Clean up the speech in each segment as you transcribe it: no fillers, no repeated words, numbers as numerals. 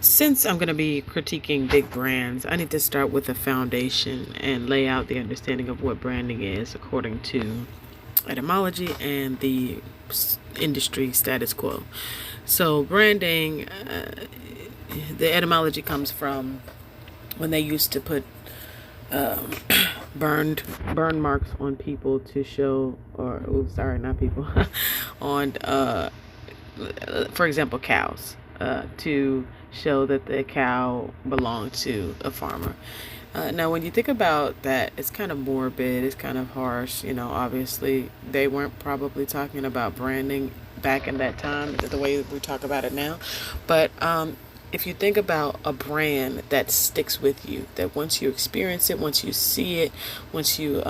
Since I'm going to be critiquing big brands, I need to start with a foundation and lay out the understanding of what branding is according to etymology and the industry status quo. So, branding, the etymology comes from when they used to put um, burned burn marks on people to show, or not people, on for example, cows, to show that the cow belonged to a farmer. Now, when you think about that, it's kind of morbid, it's kind of harsh. Obviously, they weren't probably talking about branding back in that time the way we talk about it now. But if you think about a brand that sticks with you, that once you experience it, once you see it, once you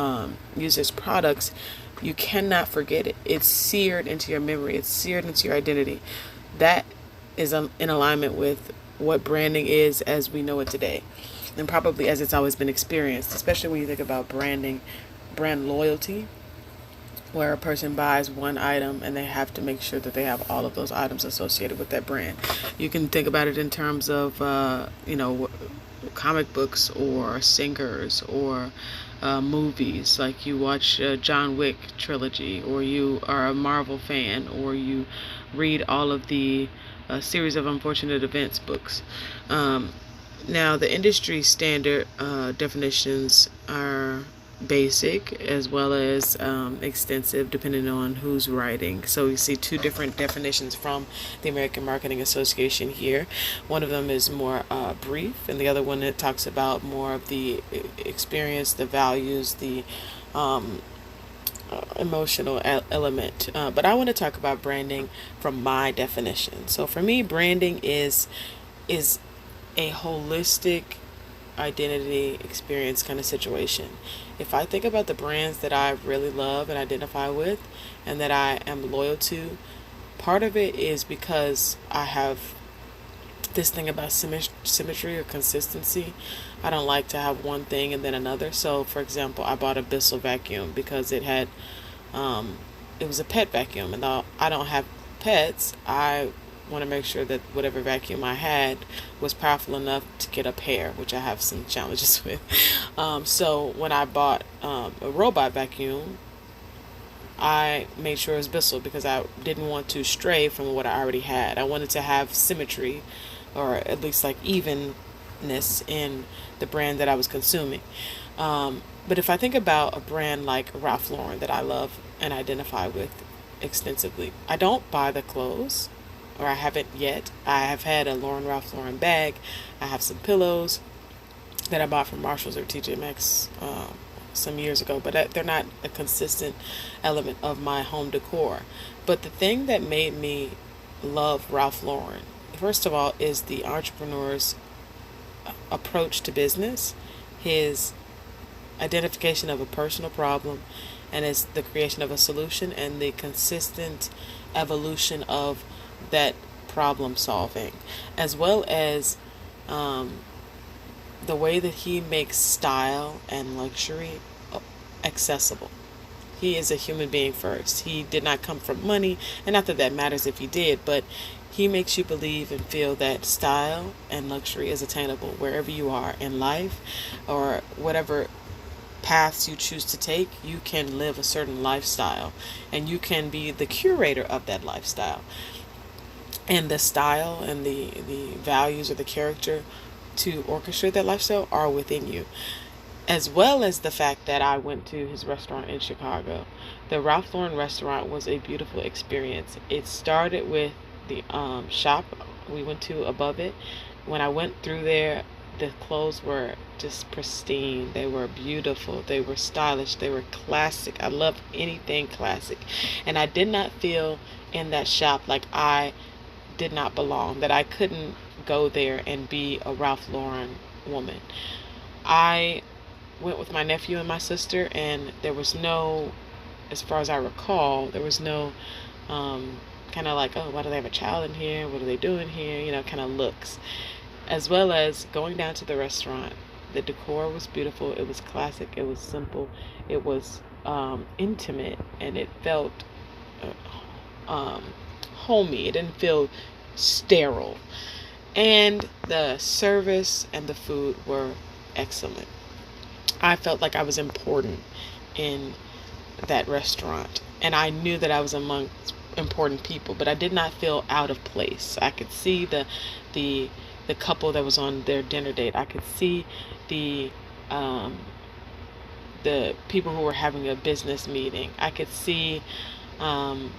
use its products, you cannot forget it. It's seared into your memory, it's seared into your identity. That is in alignment with what branding is as we know it today, and probably as it's always been experienced, especially when you think about branding, brand loyalty, where a person buys one item and they have to make sure that they have all of those items associated with that brand. You can think about it in terms of, comic books or singers or movies. Like you watch John Wick trilogy, or you are a Marvel fan, or you read all of the series of unfortunate events books. Now, the industry standard definitions are basic as well as extensive depending on who's writing. So you see two different definitions from the American Marketing Association here. One of them is more brief, and the other one that talks about more of the experience, the values, the emotional element. But I want to talk about branding from my definition. So for me, branding is a holistic identity experience kind of situation. If I think about the brands that I really love and identify with and that I am loyal to, part of it is because I have this thing about symmetry or consistency. I don't like to have one thing and then another. So, for example, I bought a Bissell vacuum because it was a pet vacuum, and though I don't have pets, I want to make sure that whatever vacuum I had was powerful enough to get up hair, which I have some challenges with. So when I bought a robot vacuum, I made sure it was Bissell because I didn't want to stray from what I already had. I wanted to have symmetry, or at least like evenness in the brand that I was consuming. But if I think about a brand like Ralph Lauren that I love and identify with extensively, I don't buy the clothes, or I haven't yet. I have had a Ralph Lauren bag. I have some pillows that I bought from Marshalls or TJ Maxx some years ago, but they're not a consistent element of my home decor. But the thing that made me love Ralph Lauren, first of all, is the entrepreneur's approach to business, his identification of a personal problem, and is the creation of a solution, and the consistent evolution of that problem solving, as well as the way that he makes style and luxury accessible. He is a human being first. He did not come from money, and not that that matters if he did, but he makes you believe and feel that style and luxury is attainable wherever you are in life, or whatever paths you choose to take. You can live a certain lifestyle, and you can be the curator of that lifestyle. And the style and the values or the character to orchestrate that lifestyle are within you. As well as the fact that I went to his restaurant in Chicago. The Ralph Lauren restaurant was a beautiful experience. It started with the shop we went to above it. When I went through there, the clothes were just pristine. They were beautiful. They were stylish. They were classic. I love anything classic. And I did not feel in that shop like I did not belong, that I couldn't go there and be a Ralph Lauren woman. I went with my nephew and my sister, and there was no, as far as I recall, there was no kind of like, oh, why do they have a child in here? What are they doing here? Kind of looks. As well as going down to the restaurant, the decor was beautiful. It was classic. It was simple. It was intimate, and it felt homey. It didn't feel sterile. And the service and the food were excellent. I felt like I was important in that restaurant. And I knew that I was among important people, but I did not feel out of place. I could see the the couple that was on their dinner date. I could see the um, the people who were having a business meeting. I could see um,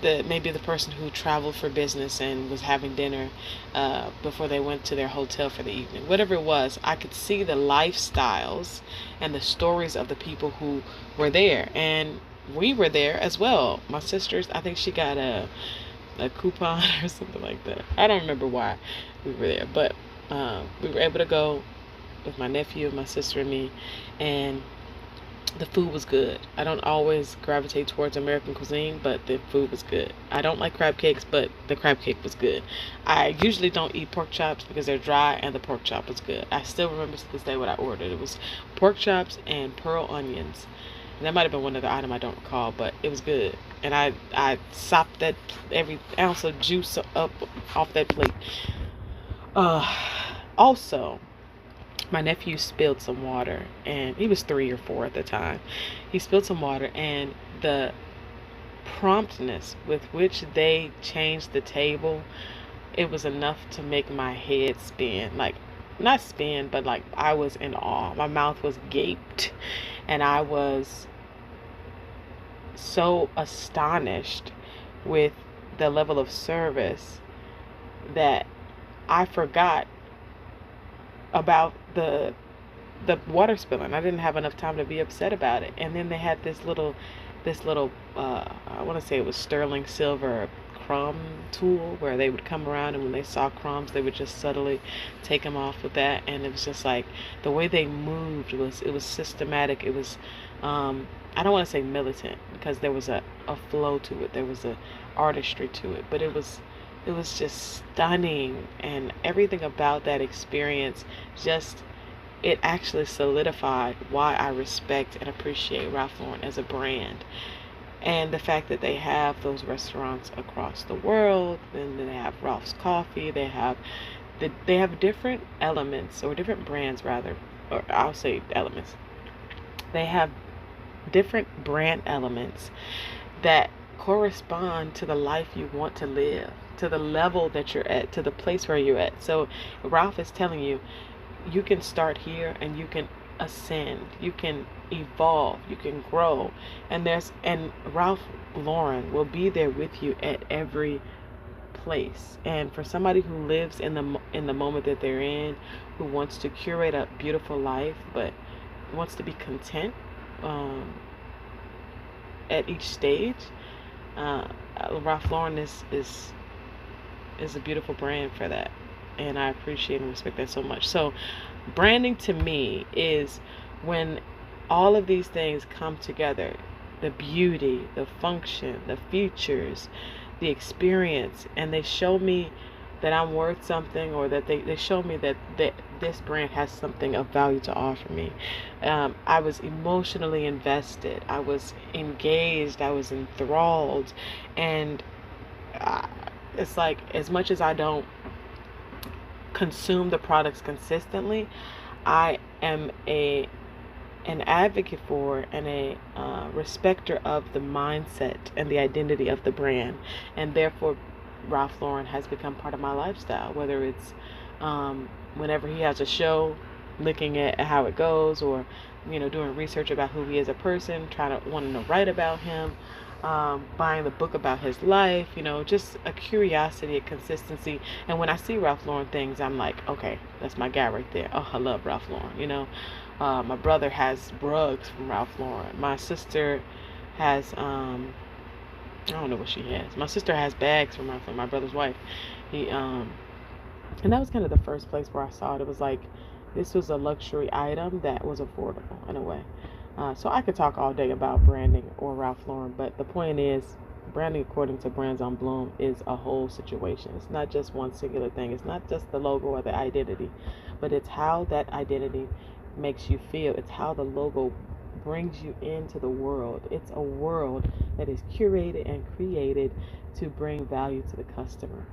maybe the person who traveled for business and was having dinner before they went to their hotel for the evening. Whatever it was, I could see the lifestyles and the stories of the people who were there, and we were there as well. My sister's, I think she got a coupon or something like that. I don't remember why we were there, but we were able to go with my nephew, my sister, and me, and the food was good. I don't always gravitate towards American cuisine, but the food was good. I don't like crab cakes, but the crab cake was good. I usually don't eat pork chops because they're dry, and the pork chop was good. I still remember to this day what I ordered. It was pork chops and pearl onions. And that might have been one other item I don't recall, but it was good. And I sopped that every ounce of juice up off that plate. Uh, Also, my nephew spilled some water, and he was 3 or 4 at the time. He spilled some water, and the promptness with which they changed the table, it was enough to make my head spin. Like, not spin, but like I was in awe. My mouth was gaped, and I was so astonished with the level of service that I forgot about the water spilling. I didn't have enough time to be upset about it. And then they had this little I want to say it was sterling silver crumb tool where they would come around, and when they saw crumbs they would just subtly take them off with that. And it was just like the way they moved was, it was systematic. It was I don't want to say militant because there was a flow to it. There was a artistry to it, but it was just stunning, and everything about that experience just, it actually solidified why I respect and appreciate Ralph Lauren as a brand. And the fact that they have those restaurants across the world, and then they have Ralph's Coffee, they have different elements, or different brands rather, or I'll say elements. They have different brand elements that correspond to the life you want to live, to the level that you're at, to the place where you're at. So Ralph is telling you, you can start here and you can ascend, you can evolve, you can grow. And Ralph Lauren will be there with you at every place. And for somebody who lives in the moment that they're in, who wants to curate a beautiful life but wants to be content um, at each stage, uh, Ralph Lauren is a beautiful brand for that, and I appreciate and respect that so much. So, branding to me is when all of these things come together: the beauty, the function, the features, the experience, and they show me that I'm worth something, or that they show me that this brand has something of value to offer me. I was emotionally invested, I was engaged, I was enthralled, and uh, it's like, as much as I don't consume the products consistently, I am an advocate for and a respecter of the mindset and the identity of the brand, and therefore Ralph Lauren has become part of my lifestyle. Whether it's whenever he has a show, looking at how it goes, or doing research about who he is as a person, trying to wanting to write about him, buying the book about his life, just a curiosity, a consistency. And when I see Ralph Lauren things, I'm like, okay, that's my guy right there. Oh, I love Ralph Lauren. My brother has rugs from Ralph Lauren. My sister has I don't know what she has. My sister has bags from Ralph Lauren. My brother's wife. He And that was kind of the first place where I saw it. It was like, this was a luxury item that was affordable in a way. So I could talk all day about branding or Ralph Lauren, but the point is, branding according to Brands on Bloom is a whole situation. It's not just one singular thing. It's not just the logo or the identity, but it's how that identity makes you feel. It's how the logo brings you into the world. It's a world that is curated and created to bring value to the customer.